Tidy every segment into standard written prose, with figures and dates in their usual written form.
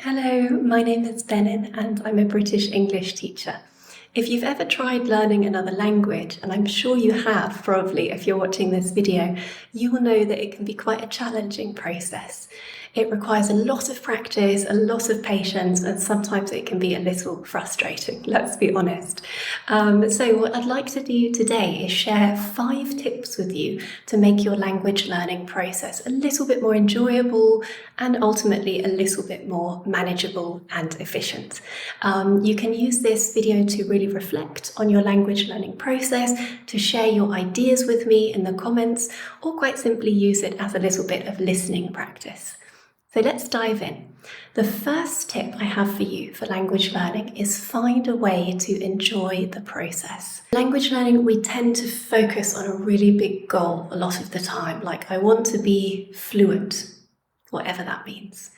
Hello, my name is Benin and I'm a British English teacher. If you've ever tried learning another language, and I'm sure you have probably if you're watching this video, you will know that it can be quite a challenging process. It requires a lot of practice, a lot of patience, and sometimes it can be a little frustrating, let's be honest. So what I'd like to do today is share 5 tips with you to make your language learning process a little bit more enjoyable and ultimately a little bit more manageable and efficient. You can use this video to really reflect on your language learning process, to share your ideas with me in the comments, or quite simply use it as a little bit of listening practice. So let's dive in. The first tip I have for you for language learning is find a way to enjoy the process. Language learning, we tend to focus on a really big goal a lot of the time, like I want to be fluent, whatever that means.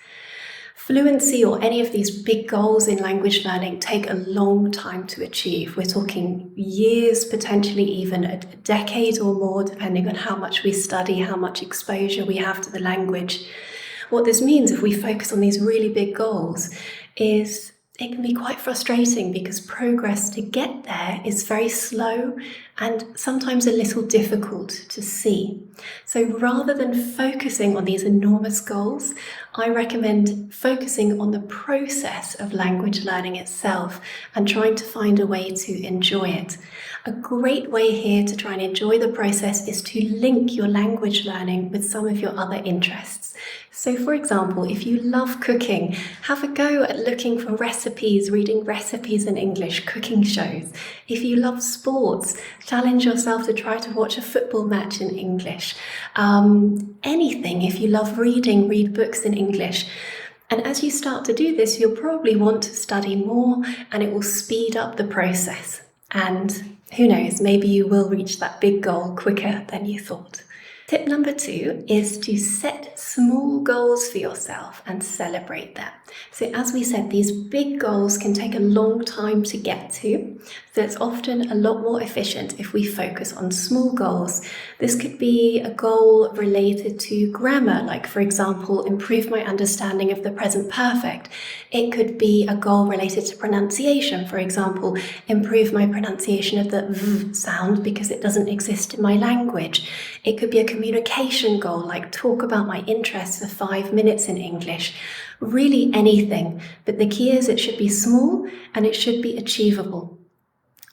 Fluency or any of these big goals in language learning take a long time to achieve. We're talking years, potentially even a decade or more, depending on how much we study, how much exposure we have to the language. What this means if we focus on these really big goals is it can be quite frustrating because progress to get there is very slow and sometimes a little difficult to see. So rather than focusing on these enormous goals, I recommend focusing on the process of language learning itself and trying to find a way to enjoy it. A great way here to try and enjoy the process is to link your language learning with some of your other interests. So for example, if you love cooking, have a go at looking for recipes, reading recipes in English, cooking shows. If you love sports, challenge yourself to try to watch a football match in English. Anything, if you love reading, read books in English. And as you start to do this, you'll probably want to study more and it will speed up the process. And who knows, maybe you will reach that big goal quicker than you thought. Tip number 2 is to set small goals for yourself and celebrate them. So as we said, these big goals can take a long time to get to, so it's often a lot more efficient if we focus on small goals. This could be a goal related to grammar, like for example, improve my understanding of the present perfect. It could be a goal related to pronunciation, for example, improve my pronunciation of the v sound because it doesn't exist in my language. It could be a communication goal, like talk about my interests for 5 minutes in English. Really anything, but the key is it should be small and it should be achievable.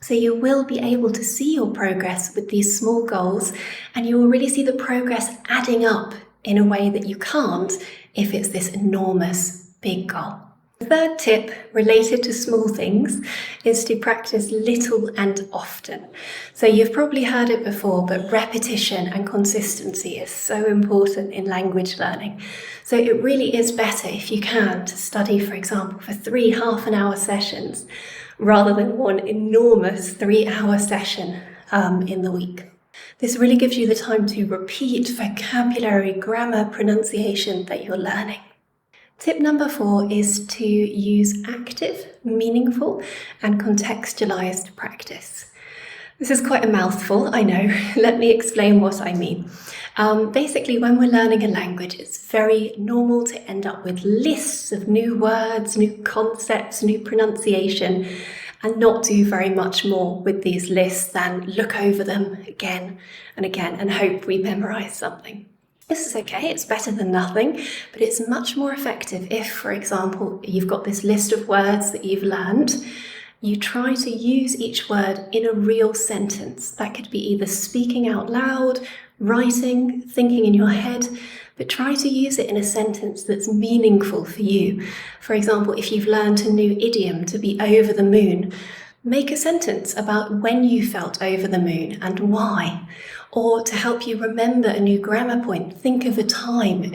So you will be able to see your progress with these small goals and you will really see the progress adding up in a way that you can't if it's this enormous big goal. The third tip related to small things is to practice little and often. So you've probably heard it before, but repetition and consistency is so important in language learning. So it really is better if you can to study, for example, for 3 half-an-hour sessions rather than one enormous 3-hour session in the week. This really gives you the time to repeat vocabulary, grammar, pronunciation that you're learning. Tip number 4 is to use active, meaningful, and contextualized practice. This is quite a mouthful, I know. Let me explain what I mean. Basically, when we're learning a language, it's very normal to end up with lists of new words, new concepts, new pronunciation, and not do very much more with these lists than look over them again and again and hope we memorize something. This is okay, it's better than nothing, but it's much more effective if, for example, you've got this list of words that you've learned. You try to use each word in a real sentence. That could be either speaking out loud, writing, thinking in your head, but try to use it in a sentence that's meaningful for you. For example, if you've learned a new idiom to be over the moon, make a sentence about when you felt over the moon and why. Or to help you remember a new grammar point, think of a time,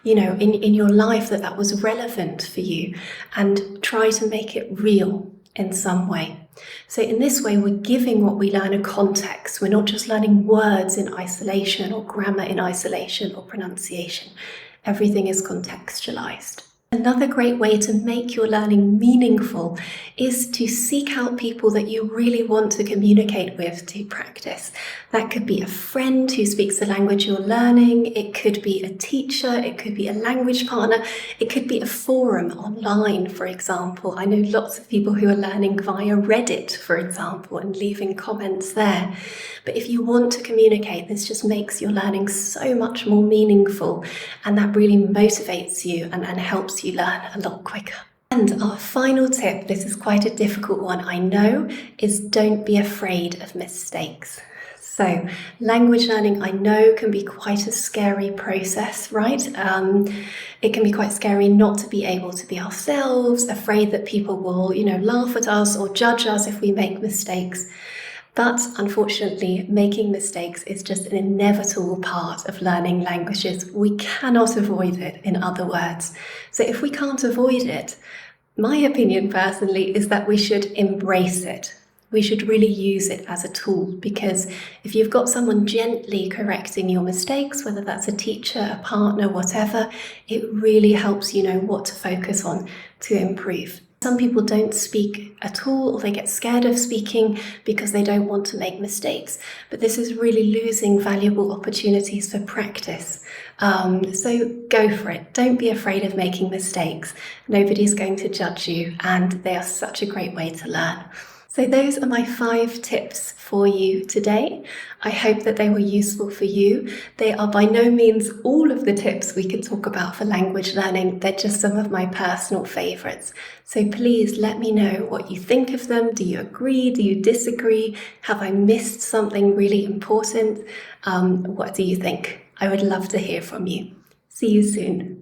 in your life that was relevant for you and try to make it real in some way. So in this way, we're giving what we learn a context. We're not just learning words in isolation or grammar in isolation or pronunciation. Everything is contextualized. Another great way to make your learning meaningful is to seek out people that you really want to communicate with to practice. That could be a friend who speaks the language you're learning, it could be a teacher, it could be a language partner, it could be a forum online, for example. I know lots of people who are learning via Reddit, for example, and leaving comments there. But if you want to communicate, this just makes your learning so much more meaningful, and that really motivates you and helps you learn a lot quicker. And our final tip, this is quite a difficult one, I know, is don't be afraid of mistakes. So language learning, I know, can be quite a scary process, right? It can be quite scary not to be able to be ourselves, afraid that people will, laugh at us or judge us if we make mistakes. But unfortunately, making mistakes is just an inevitable part of learning languages. We cannot avoid it, in other words. So if we can't avoid it, my opinion personally is that we should embrace it. We should really use it as a tool, because if you've got someone gently correcting your mistakes, whether that's a teacher, a partner, whatever, it really helps you know what to focus on to improve. Some people don't speak at all, or they get scared of speaking because they don't want to make mistakes. But this is really losing valuable opportunities for practice. So go for it. Don't be afraid of making mistakes. Nobody's going to judge you, and they are such a great way to learn. So those are my 5 tips for you today. I hope that they were useful for you. They are by no means all of the tips we could talk about for language learning. They're just some of my personal favourites. So please let me know what you think of them. Do you agree? Do you disagree? Have I missed something really important? What do you think? I would love to hear from you. See you soon.